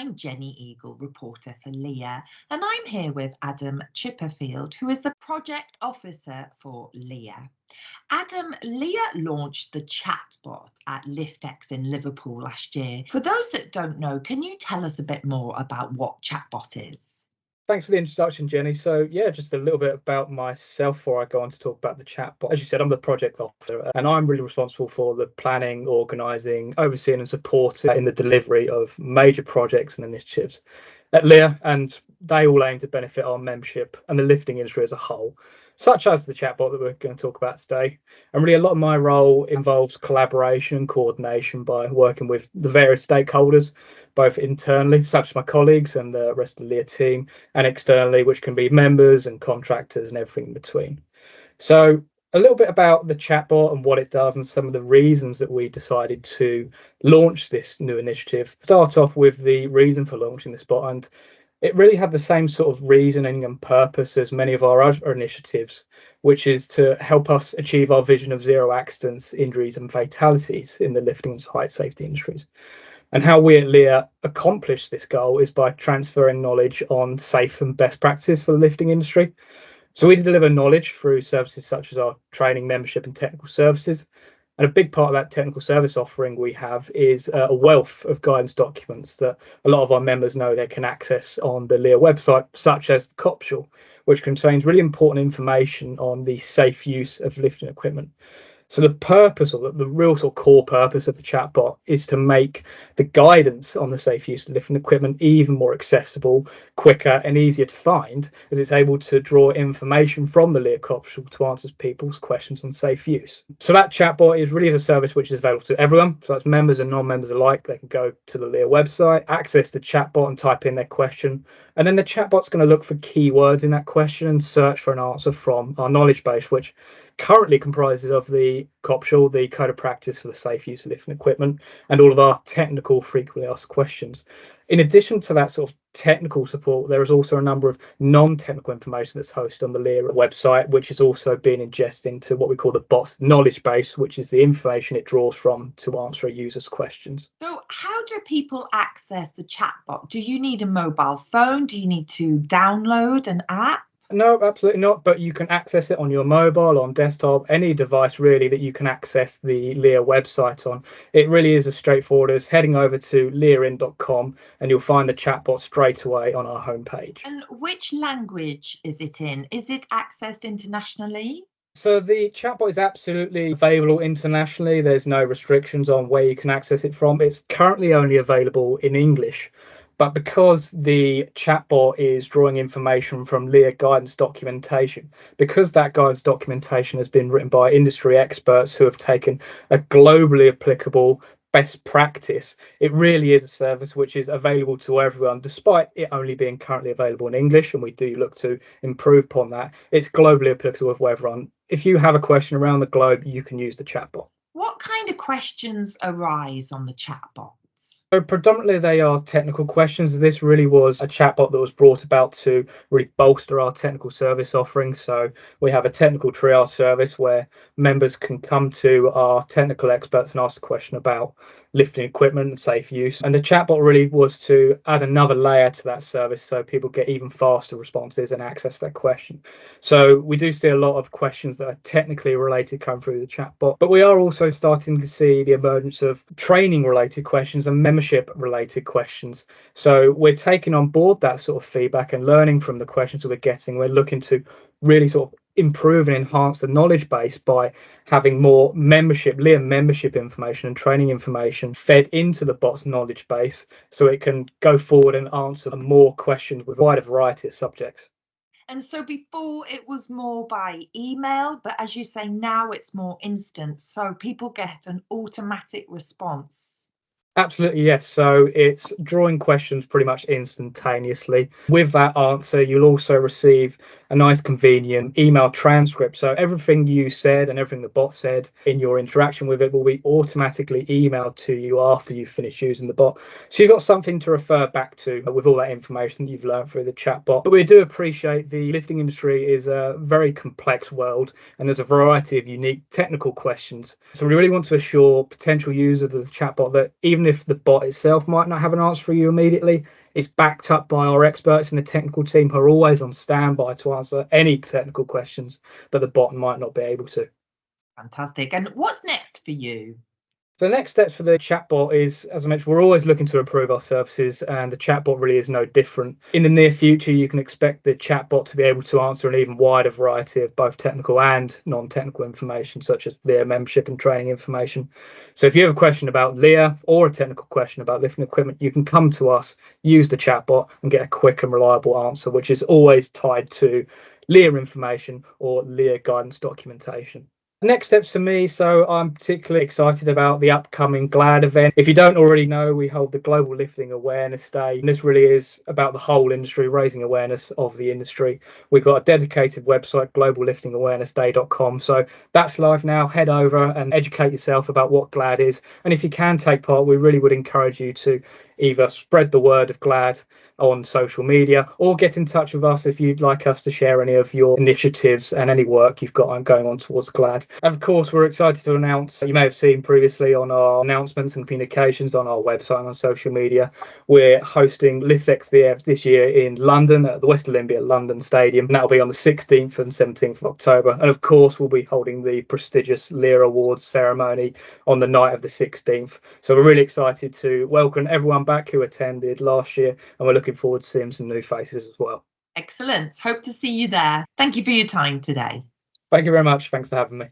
I'm Jenny Eagle, reporter for LEEA, and I'm here with Adam Chipperfield, who is the project officer for LEEA. Adam, LEEA launched the Chatbot at LiftEx in Liverpool last year. For those that don't know, can you tell us a bit more about what Chatbot is? Thanks for the introduction, Jenny. So yeah, just a little bit about myself before I go on to talk about the chatbot. As you said, I'm the project officer and I'm really responsible for the planning, organising, overseeing and supporting in the delivery of major projects and initiatives at LEEA, and they all aim to benefit our membership and the lifting industry as a whole, such as the chatbot that we're going to talk about today. And really a lot of my role involves collaboration and coordination by working with the various stakeholders, both internally, such as my colleagues and the rest of the LEEA team, and externally, which can be members and contractors and everything in between. So a little bit about the chatbot and what it does and some of the reasons that we decided to launch this new initiative. Start off with the reason for launching this bot, and it really had the same sort of reasoning and purpose as many of our other initiatives, which is to help us achieve our vision of zero accidents, injuries and fatalities in the lifting and height safety industries. And how we at LEEA accomplish this goal is by transferring knowledge on safe and best practices for the lifting industry. So we deliver knowledge through services such as our training, membership and technical services. And a big part of that technical service offering we have is a wealth of guidance documents that a lot of our members know they can access on the LEEA website, such as the Copshall, which contains really important information on the safe use of lifting equipment. So the purpose, or the real sort of core purpose of the chatbot, is to make the guidance on the safe use of lifting equipment even more accessible, quicker and easier to find, as it's able to draw information from the LEEA Copshall to answer people's questions on safe use. So that chatbot is really a service which is available to everyone. So that's members and non-members alike. They can go to the LEEA website, access the chatbot and type in their question. And then the chatbot's going to look for keywords in that question and search for an answer from our knowledge base, which currently comprises of the Copshall, the code of practice for the safe use of lifting equipment, and all of our technical frequently asked questions. In addition to that sort of technical support, there is also a number of non-technical information that's hosted on the LEEA website, which is also being ingested into what we call the bot's knowledge base, which is the information it draws from to answer a user's questions. So how do people access the chatbot? Do you need a mobile phone? Do you need to download an app? No, absolutely not. But you can access it on your mobile, on desktop, any device really that you can access the LEEA website on. It really is as straightforward as heading over to leeain.com and you'll find the chatbot straight away on our homepage. And which language is it in? Is it accessed internationally? So the chatbot is absolutely available internationally. There's no restrictions on where you can access it from. It's currently only available in English. But because the chatbot is drawing information from LEEA guidance documentation, because that guidance documentation has been written by industry experts who have taken a globally applicable best practice, it really is a service which is available to everyone, despite it only being currently available in English, and we do look to improve upon that. It's globally applicable with everyone. If you have a question around the globe, you can use the chatbot. What kind of questions arise on the chatbot? So predominantly they are technical questions. This really was a chatbot that was brought about to really bolster our technical service offering. So we have a technical triage service where members can come to our technical experts and ask a question about lifting equipment and safe use. And the chatbot really was to add another layer to that service so people get even faster responses and access that question. So we do see a lot of questions that are technically related come through the chatbot, but we are also starting to see the emergence of training related questions and membership related questions. So we're taking on board that sort of feedback and learning from the questions that we're getting. We're looking to really sort of improve and enhance the knowledge base by having more LEEA membership information and training information fed into the bot's knowledge base so it can go forward and answer more questions with a wider variety of subjects. And so before it was more by email, but as you say, now it's more instant, so people get an automatic response. Absolutely, yes. So it's drawing questions pretty much instantaneously. With that answer, you'll also receive a nice convenient email transcript. So everything you said and everything the bot said in your interaction with it will be automatically emailed to you after you finish using the bot. So you've got something to refer back to with all that information that you've learned through the chatbot. But we do appreciate the lifting industry is a very complex world and there's a variety of unique technical questions. So we really want to assure potential users of the chatbot that even even if the bot itself might not have an answer for you immediately, it's backed up by our experts in the technical team who are always on standby to answer any technical questions that the bot might not be able to. Fantastic. And what's next for you? So the next steps for the chatbot is, as I mentioned, we're always looking to improve our services, and the chatbot really is no different. In the near future, you can expect the chatbot to be able to answer an even wider variety of both technical and non-technical information, such as LEEA membership and training information. So if you have a question about LEEA or a technical question about lifting equipment, you can come to us, use the chatbot, and get a quick and reliable answer, which is always tied to LEEA information or LEEA guidance documentation. Next steps for me, so I'm particularly excited about the upcoming GLAD event. If you don't already know, we hold the Global Lifting Awareness Day, and this really is about the whole industry, raising awareness of the industry. We've got a dedicated website, globalliftingawarenessday.com, so that's live now. Head over and educate yourself about what GLAD is, and if you can take part, we really would encourage you to either spread the word of GLAD on social media or get in touch with us if you'd like us to share any of your initiatives and any work you've got going on towards GLAD. And of course, we're excited to announce, you may have seen previously on our announcements and communications on our website and on social media, we're hosting LiftEx this year in London at the West Olympia London Stadium, and that'll be on the 16th and 17th of October. And of course, we'll be holding the prestigious LEEA Awards ceremony on the night of the 16th. So we're really excited to welcome everyone back who attended last year, and we're looking forward to seeing some new faces as well. Excellent. Hope to see you there. Thank you for your time today. Thank you very much. Thanks for having me.